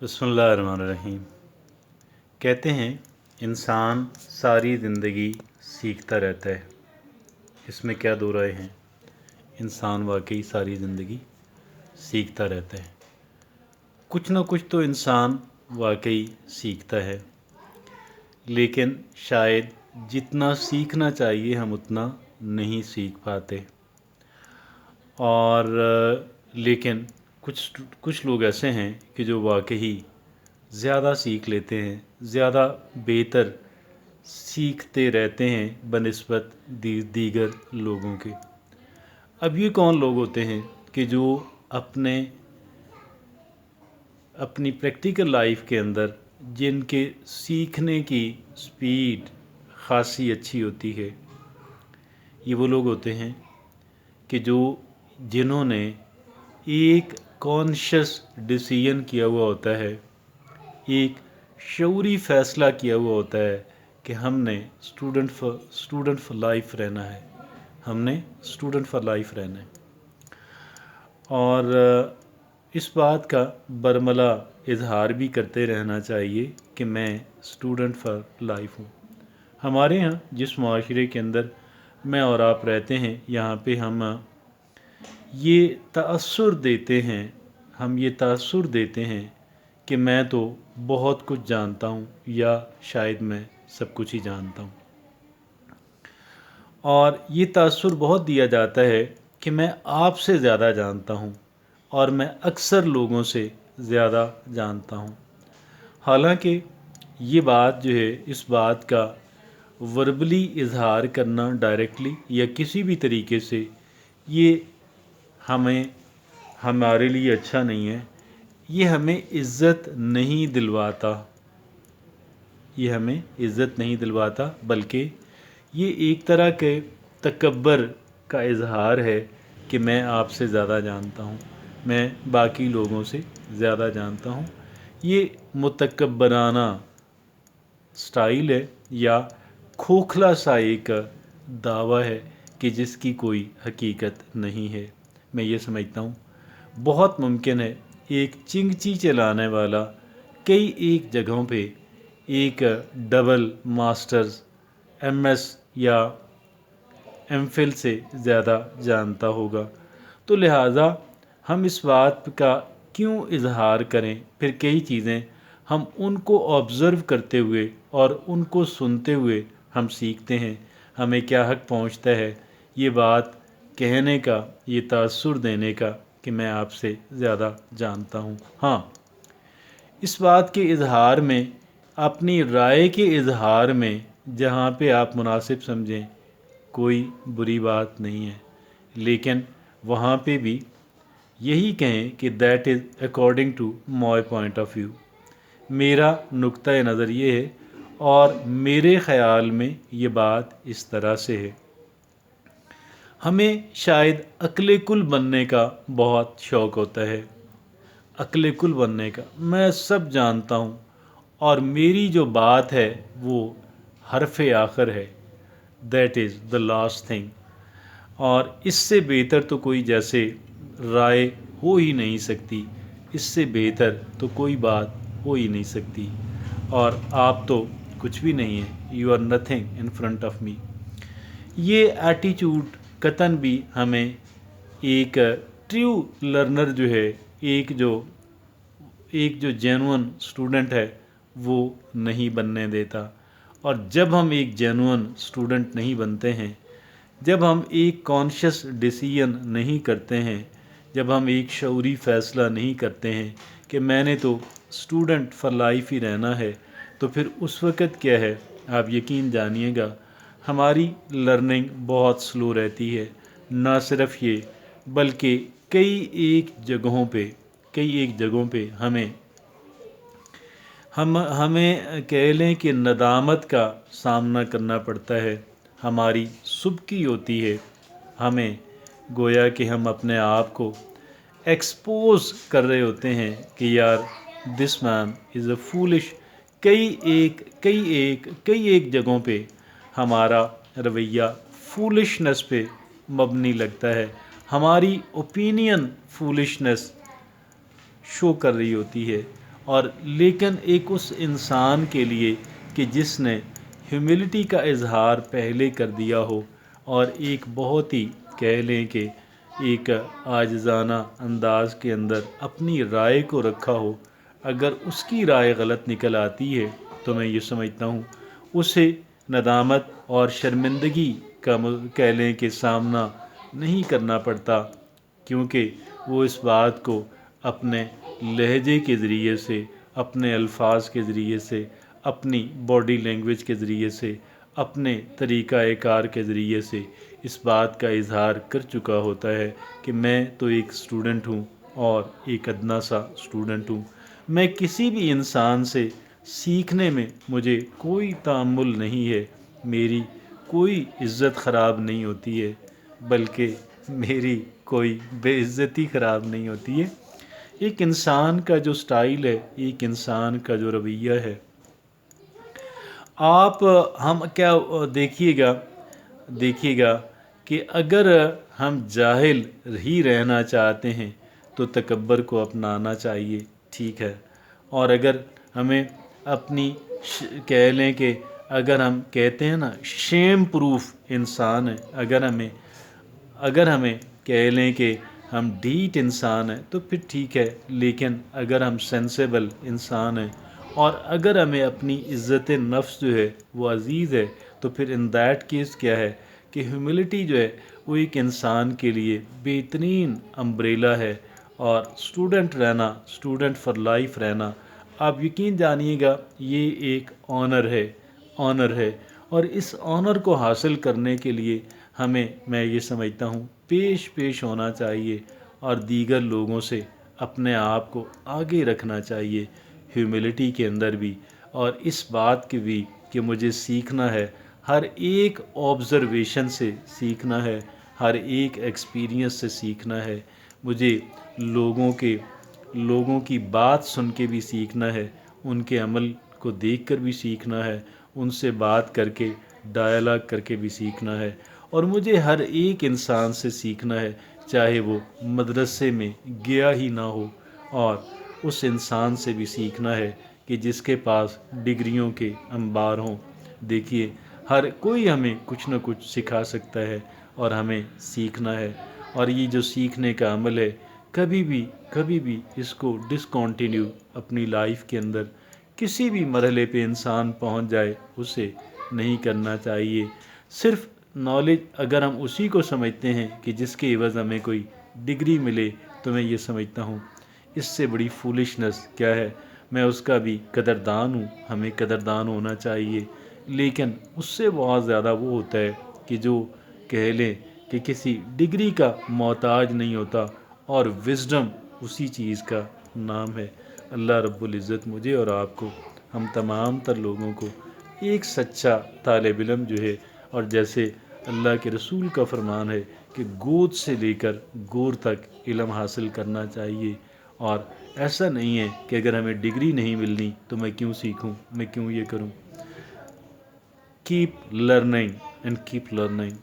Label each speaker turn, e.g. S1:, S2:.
S1: बिस्मिल्लाहिर्रहमानिर्रहीम। कहते हैं इंसान सारी ज़िंदगी सीखता रहता है। इसमें क्या दो राय हैं? इंसान वाकई सारी ज़िंदगी सीखता रहता है। कुछ ना कुछ तो इंसान वाकई सीखता है, लेकिन शायद जितना सीखना चाहिए हम उतना नहीं सीख पाते। और लेकिन कुछ लोग ऐसे हैं कि जो वाकई ज़्यादा सीख लेते हैं, ज़्यादा बेहतर सीखते रहते हैं बनिस्बत दीगर लोगों के। अब ये कौन लोग होते हैं कि जो अपनी प्रैक्टिकल लाइफ के अंदर जिनके सीखने की स्पीड ख़ासी अच्छी होती है? ये वो लोग होते हैं कि जिन्होंने एक कॉन्शियस डिसीजन किया हुआ होता है, एक शऊरी फ़ैसला किया हुआ होता है कि हमने स्टूडेंट फॉर लाइफ रहना है, हमने स्टूडेंट फॉर लाइफ रहना है। और इस बात का बरमला इजहार भी करते रहना चाहिए कि मैं स्टूडेंट फॉर लाइफ हूँ। हमारे यहाँ जिस माशरे के अंदर मैं और आप रहते हैं, यहाँ पे हम ये तासुर देते हैं कि मैं तो बहुत कुछ जानता हूँ, या शायद मैं सब कुछ ही जानता हूँ। और ये तासुर बहुत दिया जाता है कि मैं आपसे ज़्यादा जानता हूँ और मैं अक्सर लोगों से ज़्यादा जानता हूँ। हालांकि ये बात जो है, इस बात का वर्बली इजहार करना डायरेक्टली या किसी भी तरीके से, ये हमारे लिए अच्छा नहीं है। ये हमें इज़्ज़त नहीं दिलवाता, बल्कि ये एक तरह के तकब्बर का इजहार है कि मैं आपसे ज़्यादा जानता हूँ, मैं बाकी लोगों से ज़्यादा जानता हूँ। ये मुतकब्बराना स्टाइल है या खोखला सा एक दावा है कि जिसकी कोई हकीकत नहीं है। मैं ये समझता हूँ बहुत मुमकिन है एक चिंगची चलाने वाला कई एक जगहों पे एक डबल मास्टर्स MS या MPhil से ज़्यादा जानता होगा। तो लिहाजा हम इस बात का क्यों इजहार करें? फिर कई चीज़ें हम उनको ऑब्ज़र्व करते हुए और उनको सुनते हुए हम सीखते हैं। हमें क्या हक़ पहुँचता है ये बात कहने का, ये तासुर देने का कि मैं आपसे ज़्यादा जानता हूँ? हाँ, इस बात के इजहार में, अपनी राय के इजहार में जहाँ पे आप मुनासिब समझें, कोई बुरी बात नहीं है, लेकिन वहाँ पे भी यही कहें कि that is according to my point of view, मेरा नुक्ता नज़र ये है और मेरे ख़याल में ये बात इस तरह से है। हमें शायद अक्ल कुल बनने का बहुत शौक़ होता है, अक्ल कुल बनने का, मैं सब जानता हूँ और मेरी जो बात है वो हरफ आखिर है, that is the last thing. और इससे बेहतर तो कोई जैसे राय हो ही नहीं सकती, इससे बेहतर तो कोई बात हो ही नहीं सकती। और आप तो कुछ भी नहीं है, you are nothing in front of me. ये एटीट्यूड कतन भी हमें एक ट्रू लर्नर जो है, एक जो जेन्युइन स्टूडेंट है वो नहीं बनने देता। और जब हम एक जेन्युइन स्टूडेंट नहीं बनते हैं, जब हम एक कॉन्शियस डिसीजन नहीं करते हैं, जब हम एक शऊरी फ़ैसला नहीं करते हैं कि मैंने तो स्टूडेंट फॉर लाइफ ही रहना है, तो फिर उस वक़्त क्या है, आप यकीन जानिएगा हमारी लर्निंग बहुत स्लो रहती है। ना सिर्फ ये, बल्कि कई एक जगहों पे हमें कह लें कि नदामत का सामना करना पड़ता है। हमारी सुबकी होती है, हमें गोया कि हम अपने आप को एक्सपोज कर रहे होते हैं कि यार this man is a foolish. कई एक जगहों पे हमारा रवैया फूलिशनेस पे मबनी लगता है, हमारी ओपिनियन फूलिशनेस शो कर रही होती है। اور لیکن ایک اس انسان کے لیے کہ جس نے ہیوملٹی کا اظہار پہلے کر دیا ہو اور ایک بہت ہی کہہ لیں کہ ایک عاجزانہ انداز کے اندر اپنی رائے کو رکھا ہو، اگر اس کی رائے غلط نکل آتی ہے تو میں یہ سمجھتا ہوں اسے ندامت اور شرمندگی کا کہہ لیں کہ سامنا نہیں کرنا پڑتا، کیونکہ وہ اس بات کو اپنے لہجے کے ذریعے سے، اپنے الفاظ کے ذریعے سے، اپنی باڈی لینگویج کے ذریعے سے، اپنے طریقہ کار کے ذریعے سے اس بات کا اظہار کر چکا ہوتا ہے کہ میں تو ایک اسٹوڈنٹ ہوں اور ایک ادنا سا اسٹوڈنٹ ہوں، میں کسی بھی انسان سے سیکھنے میں مجھے کوئی تأمل نہیں ہے، میری کوئی عزت خراب نہیں ہوتی ہے، بلکہ میری کوئی بے عزتی خراب نہیں ہوتی ہے۔ ایک انسان کا جو سٹائل ہے، ایک انسان کا جو رویہ ہے، آپ ہم کیا دیکھیے گا کہ اگر ہم جاہل ہی رہنا چاہتے ہیں تو تکبر کو اپنانا چاہیے، ٹھیک ہے، اور اگر ہمیں اپنی کہہ لیں کہ اگر ہم کہتے ہیں نا شیم پروف انسان ہے، اگر ہمیں کہہ لیں کہ ہم ڈھیٹ انسان ہیں تو پھر ٹھیک ہے، لیکن اگر ہم سینسیبل انسان ہیں اور اگر ہمیں اپنی عزت نفس جو ہے وہ عزیز ہے تو پھر ان دیٹ کیس کیا ہے کہ ہیوملٹی جو ہے وہ ایک انسان کے لیے بہترین امبریلا ہے، اور اسٹوڈنٹ رہنا، اسٹوڈنٹ فار لائف رہنا، آپ یقین جانیے گا یہ ایک آنر ہے، اور اس آنر کو حاصل کرنے کے لیے ہمیں، میں یہ سمجھتا ہوں، پیش ہونا چاہیے اور دیگر لوگوں سے اپنے آپ کو آگے رکھنا چاہیے ہیوملٹی کے اندر بھی، اور اس بات کی بھی کہ مجھے سیکھنا ہے، ہر ایک آبزرویشن سے سیکھنا ہے، ہر ایک ایکسپیرینس سے سیکھنا ہے، مجھے لوگوں کی بات سن کے بھی سیکھنا ہے، ان کے عمل کو دیکھ کر بھی سیکھنا ہے، ان سے بات کر کے ڈائلاگ کر کے بھی سیکھنا ہے، اور مجھے ہر ایک انسان سے سیکھنا ہے، چاہے وہ مدرسے میں گیا ہی نہ ہو، اور اس انسان سے بھی سیکھنا ہے کہ جس کے پاس ڈگریوں کے انبار ہوں۔ دیکھیے ہر کوئی ہمیں کچھ نہ کچھ سکھا سکتا ہے اور ہمیں سیکھنا ہے، اور یہ جو سیکھنے کا عمل ہے کبھی بھی اس کو ڈسکنٹینیو اپنی لائف کے اندر کسی بھی مرحلے پہ انسان پہنچ جائے اسے نہیں کرنا چاہیے۔ صرف نالج اگر ہم اسی کو سمجھتے ہیں کہ جس کے عوض ہمیں کوئی ڈگری ملے تو میں یہ سمجھتا ہوں اس سے بڑی فولشنس کیا ہے، میں اس کا بھی قدردان ہوں، ہمیں قدردان ہونا چاہیے، لیکن اس سے بہت زیادہ وہ ہوتا ہے کہ جو کہہ لیں کہ کسی ڈگری کا محتاج نہیں ہوتا، اور وزڈم اسی چیز کا نام ہے۔ اللہ رب العزت مجھے اور آپ کو، ہم تمام تر لوگوں کو ایک سچا طالب علم جو ہے، اور جیسے اللہ کے رسول کا فرمان ہے کہ گود سے لے کر گور تک علم حاصل کرنا چاہیے، اور ایسا نہیں ہے کہ اگر ہمیں ڈگری نہیں ملنی تو میں کیوں سیکھوں، میں کیوں یہ کروں۔ Keep learning and keep learning.